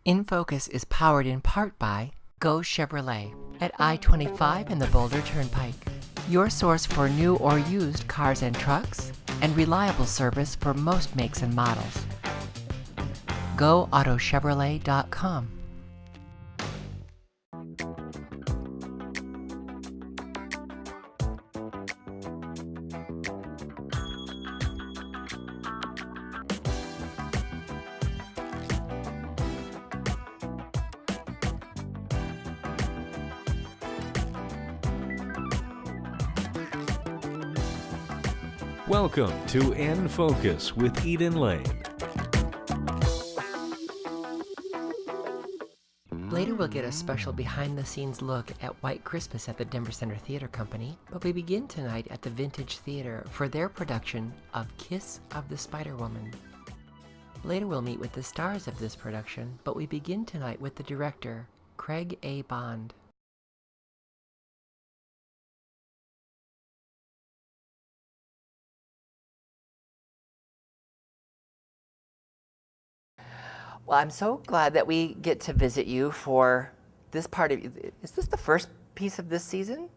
In Focus is powered in part by Go Chevrolet at I-25 and the Boulder Turnpike. Your source for new or used cars and trucks, and reliable service for most makes and models. GoAutoChevrolet.com. Welcome to In Focus with Eden Lane. Later we'll get a special behind-the-scenes look at White Christmas at the Denver Center Theater Company, but we begin tonight at the Vintage Theater for their production of Kiss of the Spider-Woman. Later we'll meet with the stars of this production, but we begin tonight with the director, Craig A. Bond. Well, I'm so glad that we get to visit you for this part of. Is this the first piece of this season?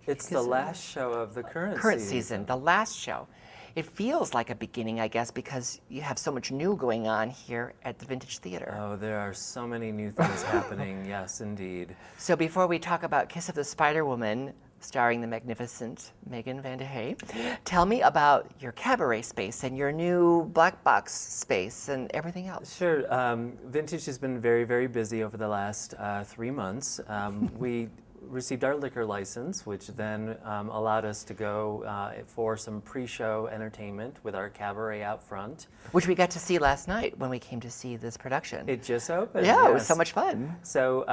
It's the last show of the current season, the last show. It feels like a beginning, I guess, because you have so much new going on here at the Vintage Theater. Oh, there are so many new things happening. Yes, indeed. So before we talk about Kiss of the Spider-Woman, starring the magnificent Megan Van de Hey, tell me about your cabaret space and your new black box space and everything else. Sure. Vintage has been very, very busy over the last 3 months. We received our liquor license, which then allowed us to go for some pre-show entertainment with our cabaret out front. Which we got to see last night when we came to see this production. It just opened. Yeah, yes. It was so much fun. So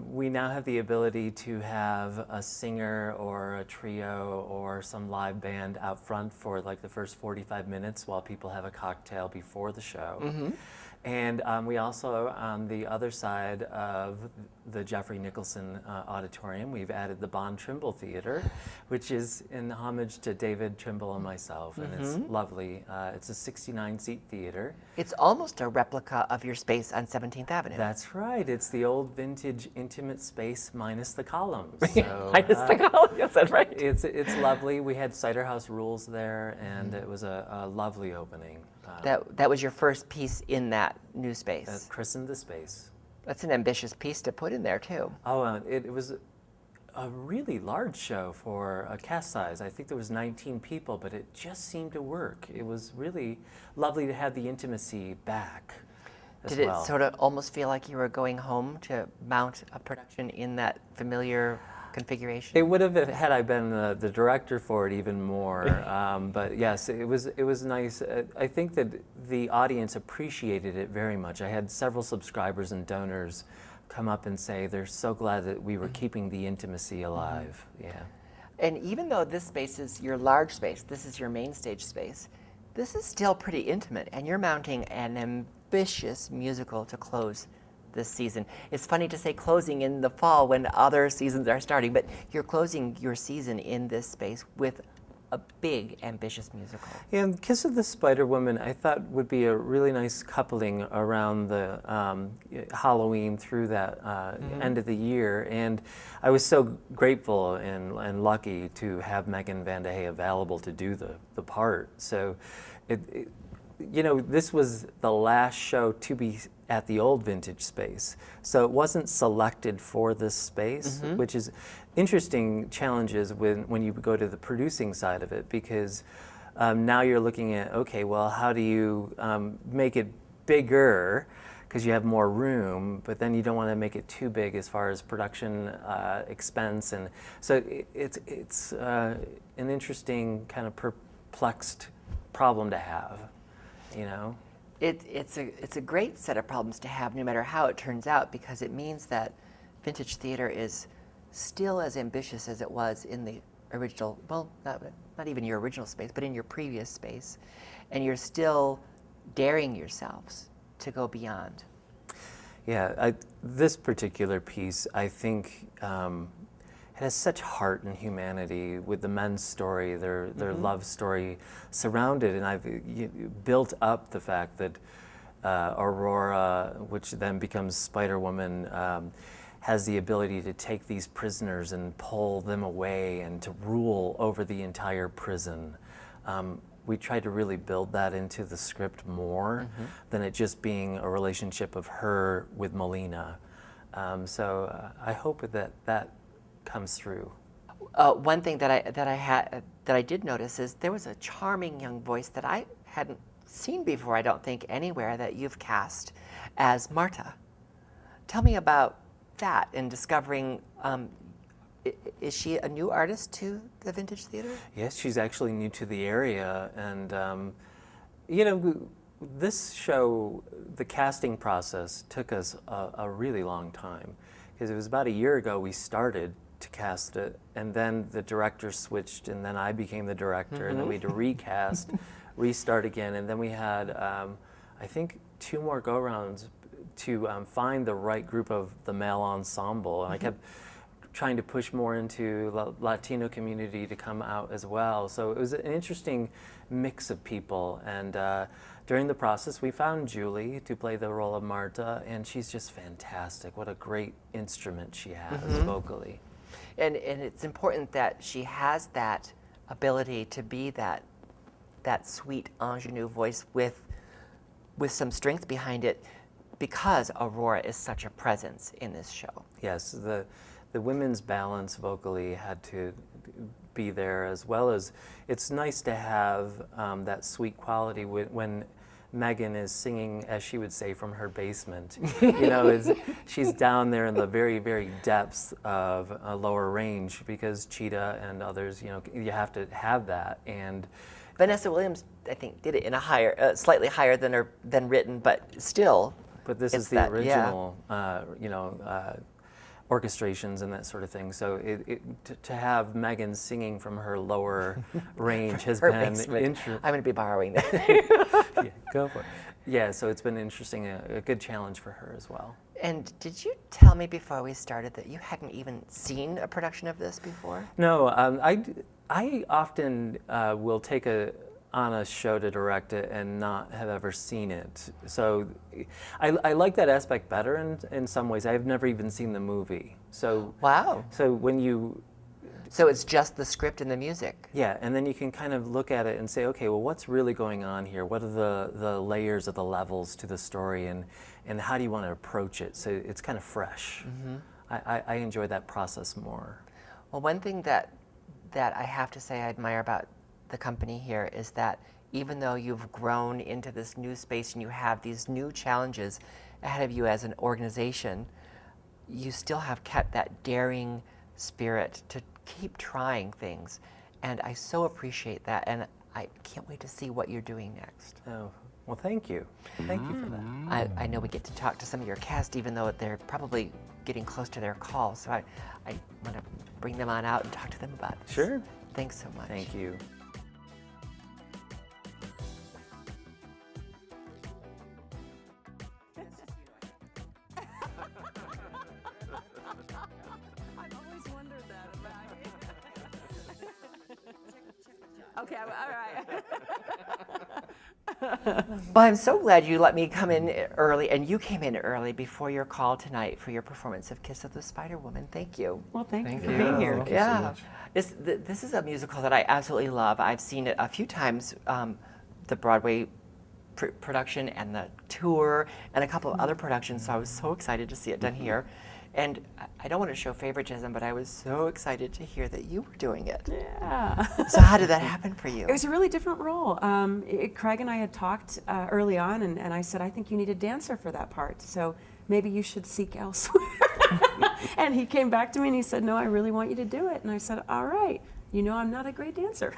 we now have the ability to have a singer or a trio or some live band out front for like the first 45 minutes while people have a cocktail before the show. Mm-hmm. And we also, on the other side of the Jeffrey Nicholson Auditorium, we've added the Bond Trimble Theater, which is in homage to David Trimble and myself, and it's lovely. It's a 69-seat theater. It's almost a replica of your space on 17th Avenue. That's right. It's the old vintage intimate space minus the columns. So, Minus the columns, yes, that's right. It's lovely. We had Cider House Rules there, and it was a lovely opening. That was your first piece in that new space. Christened the space. That's an ambitious piece to put in there, too. Oh, it was a really large show for a cast size. I think there was 19 people, but it just seemed to work. It was really lovely to have the intimacy back as Did well. it sort of almost feel like you were going home to mount a production in that familiar configuration? It would have had I been the director for it even more. But yes, it was nice. I think that the audience appreciated it very much. I had several subscribers and donors come up and say they're so glad that we were keeping the intimacy alive. Yeah. And even though this space is your large space, this is your main stage space, this is still pretty intimate, and you're mounting an ambitious musical to close this season. It's funny to say closing in the fall when other seasons are starting, but you're closing your season in this space with a big, ambitious musical. And Kiss of the Spider-Woman, I thought would be a really nice coupling around the Halloween through that end of the year. And I was so grateful and lucky to have Megan Van de Hey available to do the part. So, this was the last show to be at the old Vintage space. So it wasn't selected for this space, which is interesting challenges when you go to the producing side of it, because now you're looking at, okay, well, how do you make it bigger because you have more room, but then you don't want to make it too big as far as production expense. And so it's an interesting kind of perplexed problem to have, It's a great set of problems to have, no matter how it turns out, because it means that Vintage Theater is still as ambitious as it was in the original, well, not even your original space, but in your previous space, and you're still daring yourselves to go beyond. Yeah, this particular piece, I think, it has such heart and humanity with the men's story, their love story surrounded, and I've built up the fact that Aurora, which then becomes Spider-Woman, has the ability to take these prisoners and pull them away and to rule over the entire prison. We tried to really build that into the script more than it just being a relationship of her with Melina. I hope that comes through. One thing that I did notice is there was a charming young voice that I hadn't seen before, I don't think, anywhere, that you've cast as Marta. Tell me about that and discovering, is she a new artist to the Vintage Theater? Yes, she's actually new to the area, and this show, the casting process took us a really long time, because it was about a year ago we started to cast it, and then the director switched, and then I became the director, and then we had to recast, restart again, and then we had, I think, 2 more go-rounds to find the right group of the male ensemble, and I kept trying to push more into the Latino community to come out as well. So it was an interesting mix of people, and during the process we found Julie to play the role of Marta, and she's just fantastic. What a great instrument she has vocally. And it's important that she has that ability to be that sweet ingenue voice with some strength behind it, because Aurora is such a presence in this show. Yes, the women's balance vocally had to be there, as well as it's nice to have that sweet quality when Megan is singing, as she would say, from her basement. She's down there in the very, very depths of a lower range, because Cheetah and others, you have to have that. And Vanessa Williams, I think, did it in a higher, slightly higher than written, but still. But this is the that, original, orchestrations and that sort of thing. So to have Megan singing from her lower range has her been basement. interesting. I'm going to be borrowing that. Yeah, go for it. Yeah, so it's been interesting, a good challenge for her as well. And did you tell me before we started that you hadn't even seen a production of this before? No, I often will take on a show to direct it and not have ever seen it. So I like that aspect better in some ways. I've never even seen the movie. So Wow. So when you So it's just the script and the music. Yeah, and then you can kind of look at it and say, okay, well, what's really going on here? What are the layers of the levels to the story, and how do you want to approach it? So it's kind of fresh. I enjoy that process more. Well, one thing that I have to say I admire about the company here is that even though you've grown into this new space and you have these new challenges ahead of you as an organization, you still have kept that daring spirit to keep trying things. And I so appreciate that, and I can't wait to see what you're doing next. Oh, well, thank you. Thank you for that. I know we get to talk to some of your cast, even though they're probably getting close to their call, so I want to bring them on out and talk to them about it. Sure. Thanks so much. Thank you. I've always wondered that about you. Okay, all right. Well, I'm so glad you let me come in early, and you came in early before your call tonight for your performance of Kiss of the Spider Woman. Thank you. Well, thank you for being here. Thank you so Yeah. much. This is a musical that I absolutely love. I've seen it a few times, the Broadway production and the tour and a couple of other productions, so I was so excited to see it done here. And I don't want to show favoritism, but I was so excited to hear that you were doing it. Yeah. So how did that happen for you? It was a really different role. Craig and I had talked early on, and I said, I think you need a dancer for that part, so maybe you should seek elsewhere. And he came back to me and he said, no, I really want you to do it. And I said, all right. You know, I'm not a great dancer.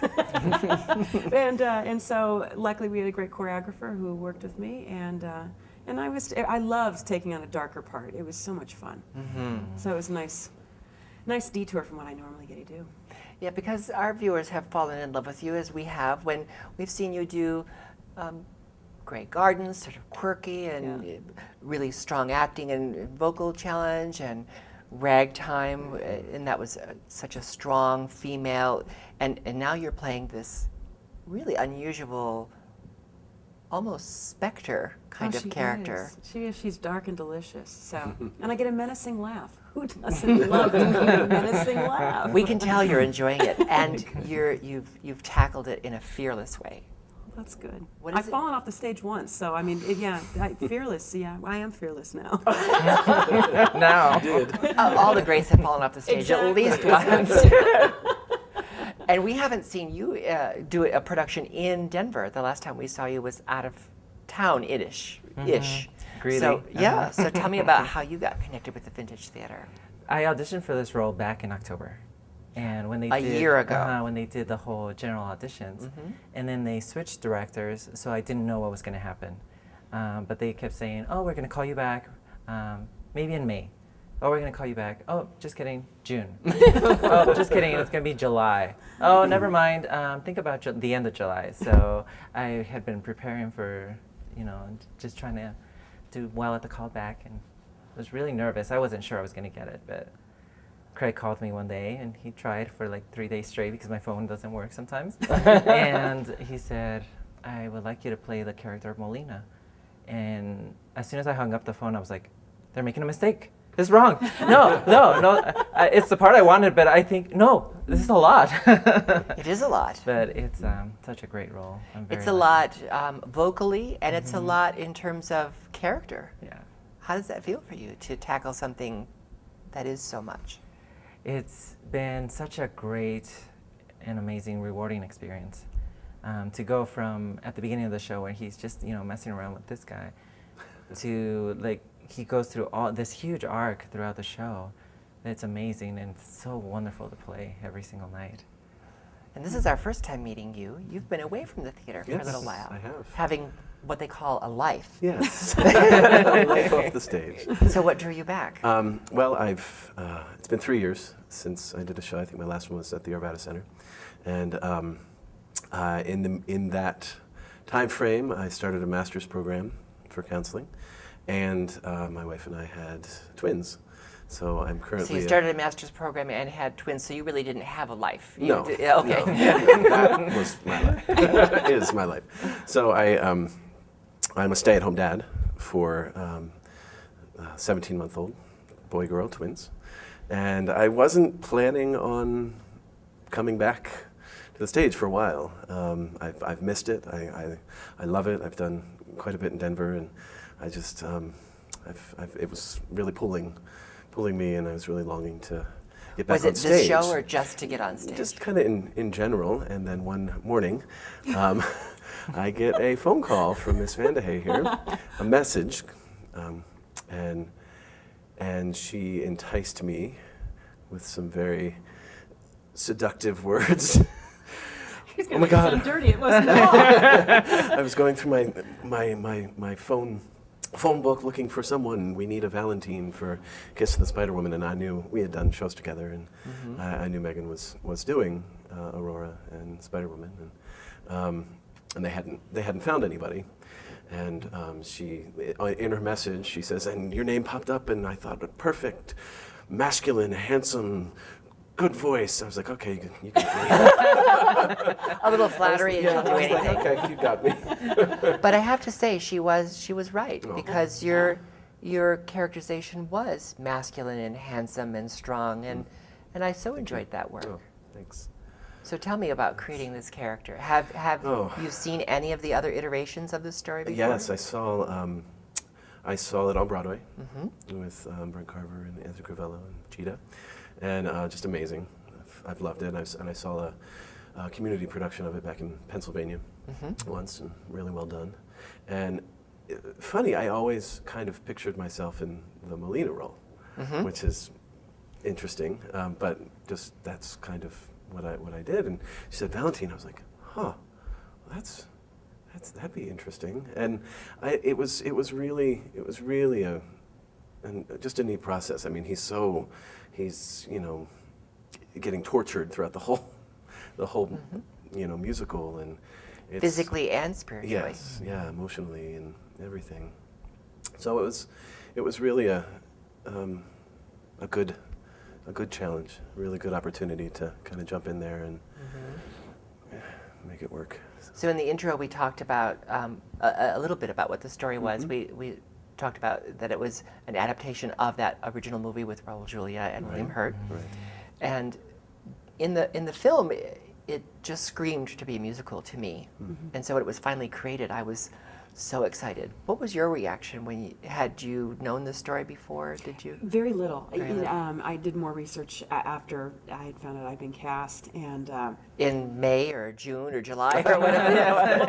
And so luckily we had a great choreographer who worked with me, and I loved taking on a darker part. It was so much fun. So it was a nice detour from what I normally get to do. Yeah, because our viewers have fallen in love with you, as we have when we've seen you do Grey Gardens, sort of quirky and really strong acting and vocal challenge, and Ragtime, and that was such a strong female, and now you're playing this really unusual almost specter kind Oh, of she character. is. She is. She's dark and delicious. So, and I get a menacing laugh. Who doesn't love to get a menacing laugh? We can tell you're enjoying it, and you've tackled it in a fearless way. That's good. What is I've it- fallen off the stage once, so I mean, fearless. Yeah, I am fearless now. Now. All the greats have fallen off the stage at least once. And we haven't seen you do a production in Denver. The last time we saw you was out of town-ish. Greedy. So yeah. So tell me about how you got connected with the Vintage Theater. I auditioned for this role back in October, and when they A did, year ago. when they did the whole general auditions, and then they switched directors, so I didn't know what was going to happen. But they kept saying, "Oh, we're going to call you back, maybe in May. Oh, we're going to call you back. Oh, just kidding, June. Oh, just kidding, it's going to be July. Oh, never mind. Think about the end of July." So I had been preparing for, just trying to do well at the callback, and was really nervous. I wasn't sure I was going to get it, but Craig called me one day, and he tried for like 3 days straight because my phone doesn't work sometimes. And he said, "I would like you to play the character of Molina." And as soon as I hung up the phone, I was like, "They're making a mistake. It's wrong. No. It's the part I wanted, but I think, no, this is a lot." It is a lot. But it's such a great role. I'm very It's a lucky. lot vocally, and it's a lot in terms of character. Yeah. How does that feel for you to tackle something that is so much? It's been such a great and amazing, rewarding experience. To go from at the beginning of the show where he's just messing around with this guy, to like he goes through all this huge arc throughout the show. It's amazing and so wonderful to play every single night. And this is our first time meeting you. You've been away from the theater for a Yes, little while. I have. Having what they call a life. Yes. Life off the stage. So what drew you back? Well, it's been 3 years since I did a show. I think my last one was at the Arvada Center. And in that time frame, I started a master's program for counseling. And my wife and I had twins. So I'm currently... So you started a master's program and had twins, so you really didn't have a life. You No. okay. No. That was my life. It is my life. So I'm a stay-at-home dad for 17-month-old boy-girl twins. And I wasn't planning on coming back to the stage for a while. I've missed it. I love it. I've done quite a bit in Denver, and I just it was really pulling me, and I was really longing to get back Was on it stage. this show or just to get on stage? Just kind of in general, and then one morning, I get a phone call from Miss Vanderhey here, a message, and she enticed me with some very seductive words. Oh my God! Dirty. It wasn't. I was going through my phone book looking for someone. We need a Valentine for Kiss of the Spider Woman, and I knew we had done shows together, and I knew Megan was doing Aurora and Spider Woman, and they hadn't found anybody. And she, in her message, she says, "And your name popped up, and I thought, perfect, masculine, handsome, good voice." I was like, "Okay, you can A little flattery and she'll do anything. okay, you got me." But I have to say, she was right, because your characterization was masculine and handsome and strong, and I so enjoyed that work. Oh, thanks. So tell me about creating this character. Have Oh. you seen any of the other iterations of this story before? Yes, I saw it on Broadway with Brent Carver and Anthony Crivello and Cheetah, and just amazing. I've loved it, and I saw a community production of it back in Pennsylvania once, and really well done. And funny, I always kind of pictured myself in the Molina role, which is interesting, but just that's kind of what I did. And she said Valentine. I was like, huh, that'd be interesting. And it was really just a neat process. I mean, he's getting tortured throughout the whole musical, and it's, Physically and spiritually. yes, yeah, emotionally and everything. So it was really a good challenge, really good opportunity to kind of jump in there and make it work. So in the intro, we talked about a little bit about what the story was. We talked about that it was an adaptation of that original movie with Raul Julia and William Hurt. Right. And in the film, it just screamed to be a musical to me. And so when it was finally created, I was so excited. What was your reaction when had you known this story before? Did you? Very little. Very little. I did more research after I had found out I'd been cast, and In May or June or July or whatever.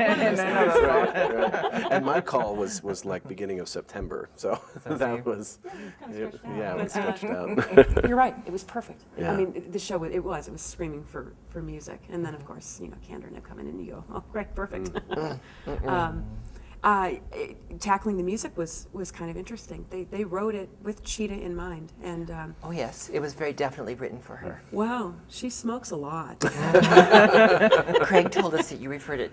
Right. And my call was like beginning of September, so that was yeah, it was stretched out. you're right. It was perfect. Yeah. I mean, the show it was screaming for music, and then of course Kander and I come in and you go, oh great, perfect. Tackling the music was kind of interesting. They wrote it with Cheetah in mind, and Oh yes, it was very definitely written for her. wow, she smokes a lot. Craig told us that you referred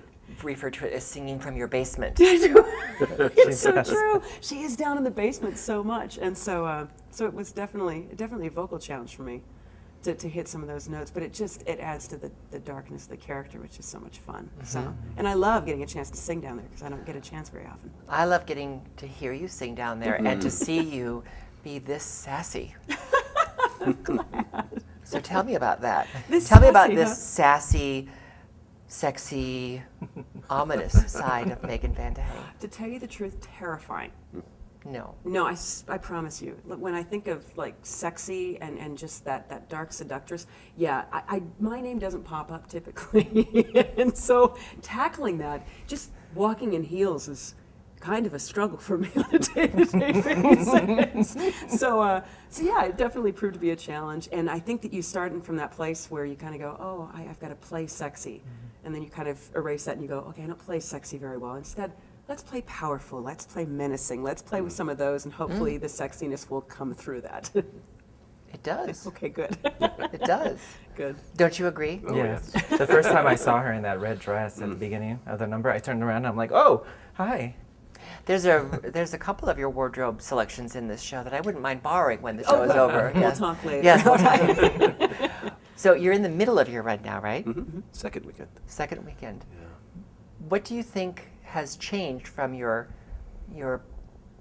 to it as singing from your basement. It's so true. She is down in the basement so much, and so it was definitely a vocal challenge for me to hit some of those notes. But it adds to the darkness of the character, which is so much fun. So, and I love getting a chance to sing down there because I don't get a chance very often. I love getting to hear you sing down there and to see you be this sassy. So tell me about that. Tell me about sassy, this huh? sassy, sexy, ominous side of Megan Van de Hey. To tell you the truth, terrifying. No. No, I promise you. When I think of like sexy and just that dark seductress, yeah, my name doesn't pop up typically, and so tackling that, just walking in heels is kind of a struggle for me on a day-to-day basis. So yeah, it definitely proved to be a challenge, and I think that you starting from that place where you kind of go, oh, I've got to play sexy, and then you kind of erase that and you go, okay, I don't play sexy very well. Instead, let's play powerful, let's play menacing, let's play with some of those, and hopefully the sexiness will come through that. It does. Okay, good. It does. Good. Don't you agree? Yes. The first time I saw her in that red dress at the beginning of the number, I turned around and I'm like, oh, hi. There's a couple of your wardrobe selections in this show that I wouldn't mind borrowing when the show is over. We'll talk later. Yes, we'll talk. So you're in the middle of your run now, right? Second weekend. Second weekend. Yeah. What do you think has changed from your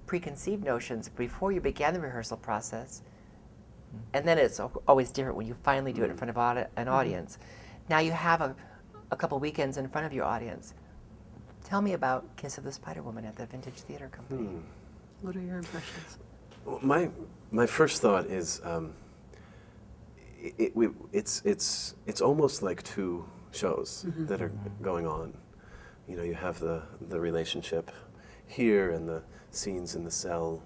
preconceived notions before you began the rehearsal process? And then it's always different when you finally do it in front of an audience. Now you have a couple weekends in front of your audience. Tell me about Kiss of the Spider Woman at the Vintage Theater Company. What are your impressions? Well, my first thought is it's almost like two shows that are going on. You have the relationship here and the scenes in the cell,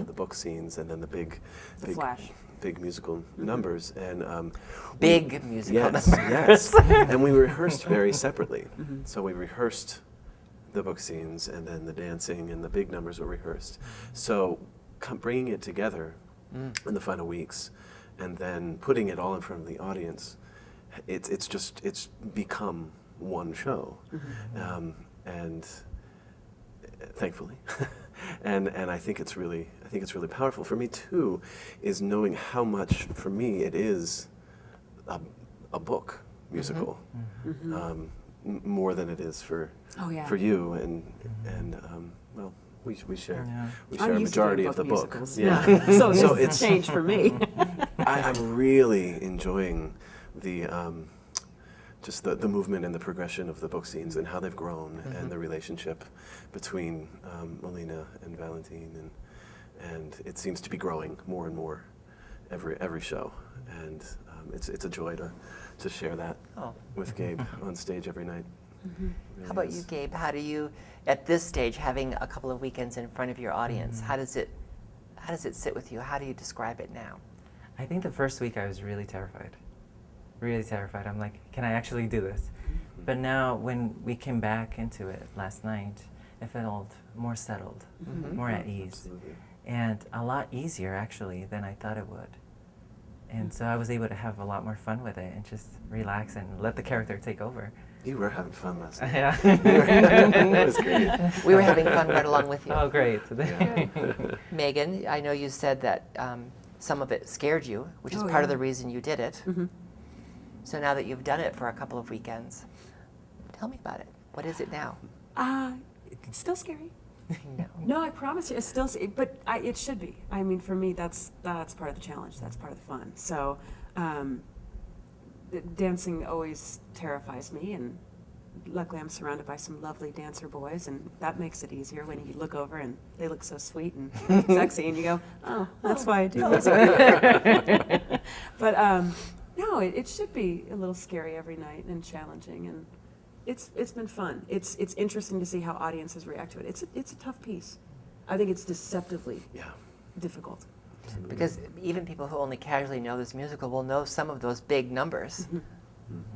the book scenes, and then the big flash. Big musical numbers, and Big musical yes, numbers. yes, and we rehearsed very separately. So we rehearsed the book scenes, and then the dancing and the big numbers were rehearsed. So bringing it together in the final weeks, and then putting it all in front of the audience, it's become one show, and thankfully, and I think it's really powerful for me too, is knowing how much for me it is a book musical, more than it is for you, and well, we share a I'm used to majority doing of the both book. musicals. Yeah. So So it's changed for me. I'm really enjoying the just the movement and the progression of the book scenes and how they've grown, and the relationship between Melina and Valentine, and it seems to be growing more and more every show, and it's a joy to share that with Gabe on stage every night. Really How about is. you, Gabe? How do you, at this stage, having a couple of weekends in front of your audience, how does it sit with you? How do you describe it now? I think the first week I was really terrified. Really terrified. I'm like, can I actually do this? But now when we came back into it last night, it felt more settled, more at ease, Absolutely. and a lot easier actually than I thought it would. And so I was able to have a lot more fun with it and just relax and let the character take over. You were having fun last night. Yeah. That was great. We were having fun right along with you. Oh, great. Megan, I know you said that some of it scared you, which is part of the reason you did it. So now that you've done it for a couple of weekends, Tell me about it. What is it now? It's still scary. No. No, I promise you, it's still, but it should be. I mean, for me, that's part of the challenge. That's part of the fun. So, dancing always terrifies me, and luckily I'm surrounded by some lovely dancer boys, and that makes it easier when you look over and they look so sweet and sexy, and you go, oh, that's why I do music. But no, it should be a little scary every night and challenging, and it's been fun. It's interesting to see how audiences react to it. It's a tough piece. I think it's deceptively difficult. Because even people who only casually know this musical will know some of those big numbers.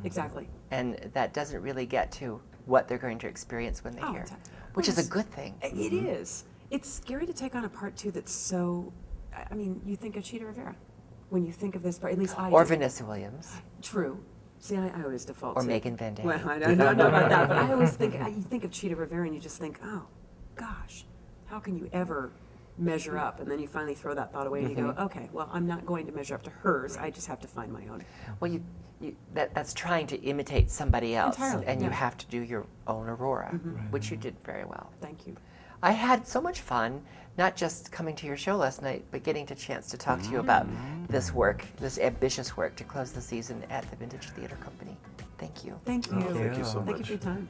Exactly. And that doesn't really get to what they're going to experience when they hear, exactly. which is a good thing. It is. It's scary to take on a part too that's so. I mean, you think of Chita Rivera when you think of this part. At least I Or do. Vanessa Williams. True. See, I always default Or to Megan Van Dyne. Well, I don't know about that, but I always think you think of Chita Rivera and you just think, oh, gosh, how can you ever measure up? And then you finally throw that thought away and you go, okay, well, I'm not going to measure up to hers. I just have to find my own. Well, that's trying to imitate somebody else, Entirely, and you yeah. have to do your own Aurora, which you did very well. Thank you. I had so much fun, not just coming to your show last night, but getting a chance to talk to you about this work, this ambitious work to close the season at the Vintage Theater Company. Thank you. Thank you. Thank you so Thank you much. for your time.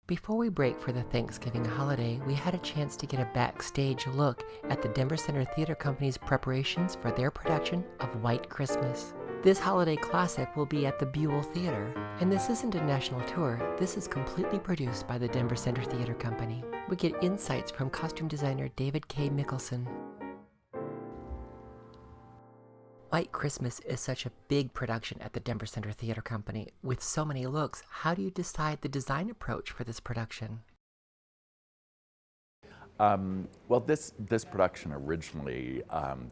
Before we break for the Thanksgiving holiday, we had a chance to get a backstage look at the Denver Center Theater Company's preparations for their production of White Christmas. This holiday classic will be at the Buell Theater, and this isn't a national tour. This is completely produced by the Denver Center Theater Company. We get insights from costume designer David K. Mickelson. White Christmas is such a big production at the Denver Center Theater Company. With so many looks, how do you decide the design approach for this production? Well, this production originally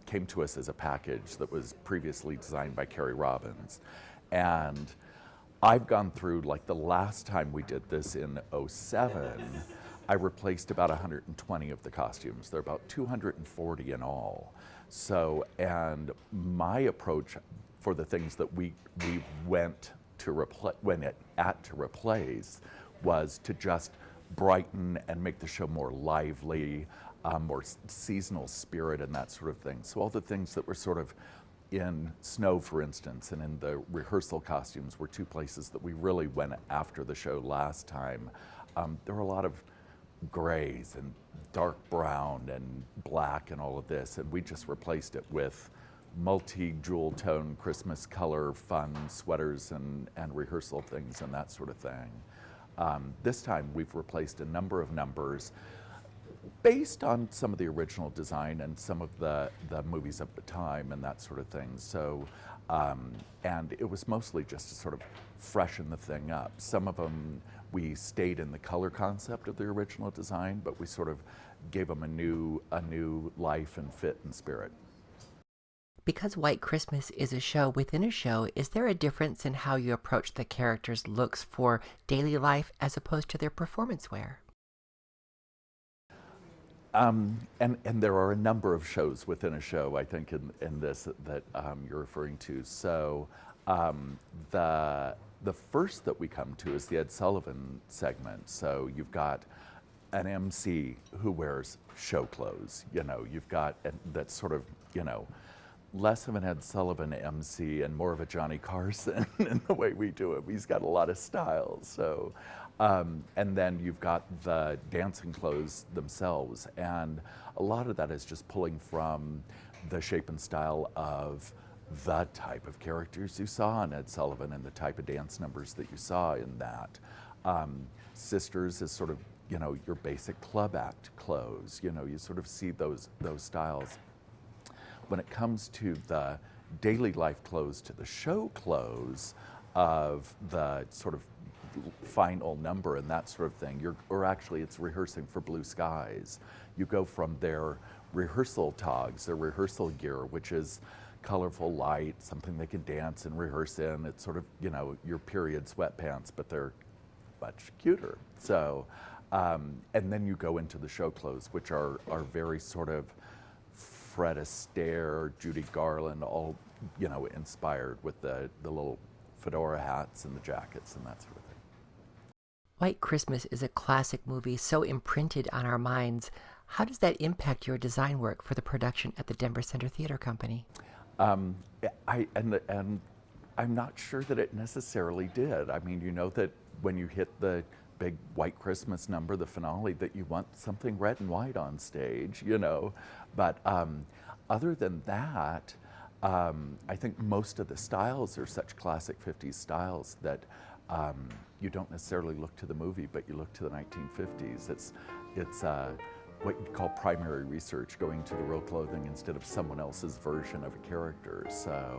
came to us as a package that was previously designed by Kerry Robbins. And I've gone through, like the last time we did this in '07, I replaced about 120 of the costumes. There are about 240 in all. So, and my approach for the things that we went to replace was to just brighten and make the show more lively, more seasonal spirit and that sort of thing. So all the things that were sort of in snow, for instance, and in the rehearsal costumes were two places that we really went after the show last time. There were a lot of grays and dark brown and black and all of this, and we just replaced it with multi-jewel tone Christmas color fun sweaters and rehearsal things and that sort of thing. This time we've replaced a number of numbers based on some of the original design and some of the movies of the time and that sort of thing. So, and it was mostly just to sort of freshen the thing up. Some of them we stayed in the color concept of the original design, but we sort of gave them a new life and fit and spirit. Because White Christmas is a show within a show, is there a difference in how you approach the characters' looks for daily life as opposed to their performance wear? And there are a number of shows within a show, I think, in this that you're referring to. So the first that we come to is the Ed Sullivan segment. So you've got an MC who wears show clothes. You know, you've got that's sort of, you know, less of an Ed Sullivan MC and more of a Johnny Carson in the way we do it. He's got a lot of style. So, and then you've got the dancing clothes themselves, and a lot of that is just pulling from the shape and style of the type of characters you saw in Ed Sullivan and the type of dance numbers that you saw in that. Sisters is sort of, you know, your basic club act clothes. You know, you sort of see those styles. When it comes to the daily life clothes to the show clothes of the sort of final number and that sort of thing, or actually it's rehearsing for Blue Skies. You go from their rehearsal togs, their rehearsal gear, which is colorful light, something they can dance and rehearse in. It's sort of, you know, your period sweatpants, but they're much cuter. So, and then you go into the show clothes, which are very sort of Fred Astaire, Judy Garland, all, you know, inspired with the little fedora hats and the jackets and that sort of thing. White Christmas is a classic movie so imprinted on our minds. How does that impact your design work for the production at the Denver Center Theater Company? And I'm not sure that it necessarily did. I mean, you know that when you hit the big White Christmas number, the finale, that you want something red and white on stage, you know. But other than that, I think most of the styles are such classic 50s styles that you don't necessarily look to the movie, but you look to the 1950s. It's what you'd call primary research, going to the real clothing instead of someone else's version of a character. So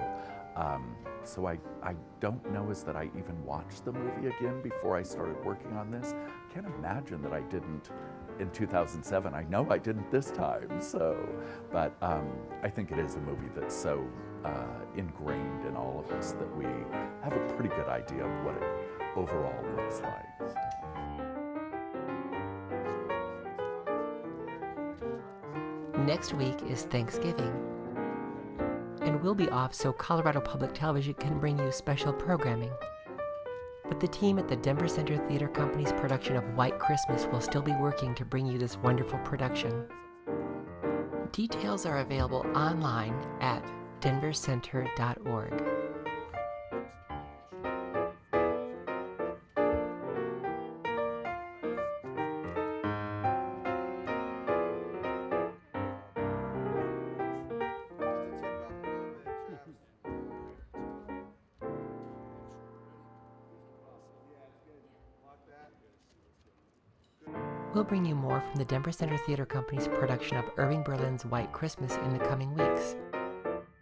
I don't know as that I even watched the movie again before I started working on this. Can't imagine that I didn't in 2007. I know I didn't this time. But I think it is a movie that's so ingrained in all of us that we have a pretty good idea of what it overall looks like. Next week is Thanksgiving, and we'll be off so Colorado Public Television can bring you special programming. But the team at the Denver Center Theater Company's production of White Christmas will still be working to bring you this wonderful production. Details are available online at denvercenter.org. We'll bring you more from the Denver Center Theater Company's production of Irving Berlin's White Christmas in the coming weeks.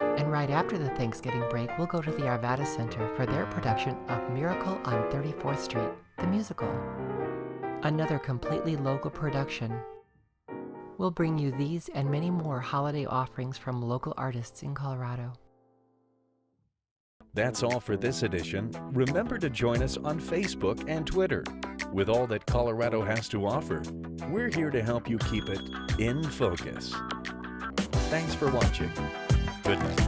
And right after the Thanksgiving break, we'll go to the Arvada Center for their production of Miracle on 34th Street, the musical. Another completely local production. We'll bring you these and many more holiday offerings from local artists in Colorado. That's all for this edition. Remember to join us on Facebook and Twitter. With all that Colorado has to offer, we're here to help you keep it in focus. Thanks for watching. Good night.